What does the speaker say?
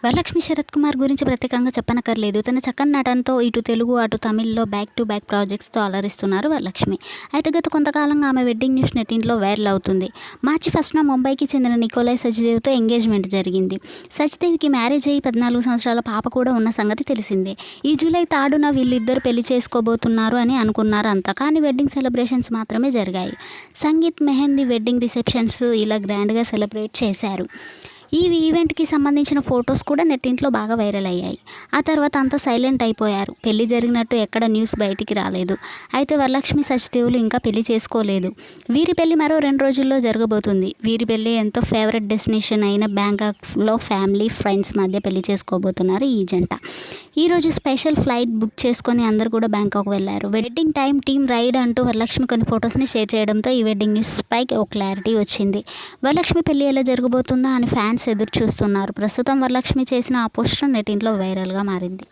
వరలక్ష్మి శరత్ కుమార్ గురించి ప్రత్యేకంగా చెప్పనక్కర్లేదు. తన చక్కని నటనతో ఇటు తెలుగు అటు తమిళ్లో బ్యాక్ టు బ్యాక్ ప్రాజెక్ట్స్తో అలరిస్తున్నారు వరలక్ష్మి. అయితే గత కొంతకాలంగా ఆమె వెడ్డింగ్ న్యూస్ నెట్టింట్లో వైరల్ అవుతుంది. మార్చి 1న ముంబైకి చెందిన నికోలై సచ్దేవ్తో ఎంగేజ్మెంట్ జరిగింది. సచ్దేవ్కి మ్యారేజ్ అయ్యి 14 సంవత్సరాల పాప కూడా ఉన్న సంగతి తెలిసిందే. ఈ జూలై 3న వీళ్ళిద్దరు పెళ్లి చేసుకోబోతున్నారు అని అనుకున్నారు అంతా. కానీ వెడ్డింగ్ సెలబ్రేషన్స్ మాత్రమే జరిగాయి. సంగీత్ మెహందీ వెడ్డింగ్ రిసెప్షన్స్ ఇలా గ్రాండ్గా సెలబ్రేట్ చేశారు. ఈ ఈవెంట్కి సంబంధించిన ఫొటోస్ కూడా నెట్టింట్లో బాగా వైరల్ అయ్యాయి. ఆ తర్వాత అంతా సైలెంట్ అయిపోయారు. పెళ్లి జరిగినట్టు ఎక్కడ న్యూస్ బయటికి రాలేదు. అయితే వరలక్ష్మి సచ్దేవులు ఇంకా పెళ్లి చేసుకోలేదు. వీరి పెళ్లి మరో 2 రోజుల్లో జరగబోతుంది. వీరి పెళ్లి ఎంతో ఫేవరెట్ డెస్టినేషన్ అయిన బ్యాంకాక్లో ఫ్యామిలీ ఫ్రెండ్స్ మధ్య పెళ్లి చేసుకోబోతున్నారు ఈ జంట. ఈరోజు స్పెషల్ ఫ్లైట్ బుక్ చేసుకొని అందరూ కూడా బ్యాంకాక్ వెళ్లారు. వెడ్డింగ్ టైం టీమ్ రైడ్ అంటూ వరలక్ష్మి కొన్ని ఫొటోస్ని షేర్ చేయడంతో ఈ వెడ్డింగ్ న్యూస్పై ఓ క్లారిటీ వచ్చింది. వరలక్ష్మి పెళ్లి ఎలా జరగబోతుందా అని ఫ్యాన్స్ ఎదురు చూస్తున్నారు. ప్రస్తుతం వరలక్ష్మి చేసిన ఆ పోస్టర్ నెట్టింట్లో వైరల్గా మారింది.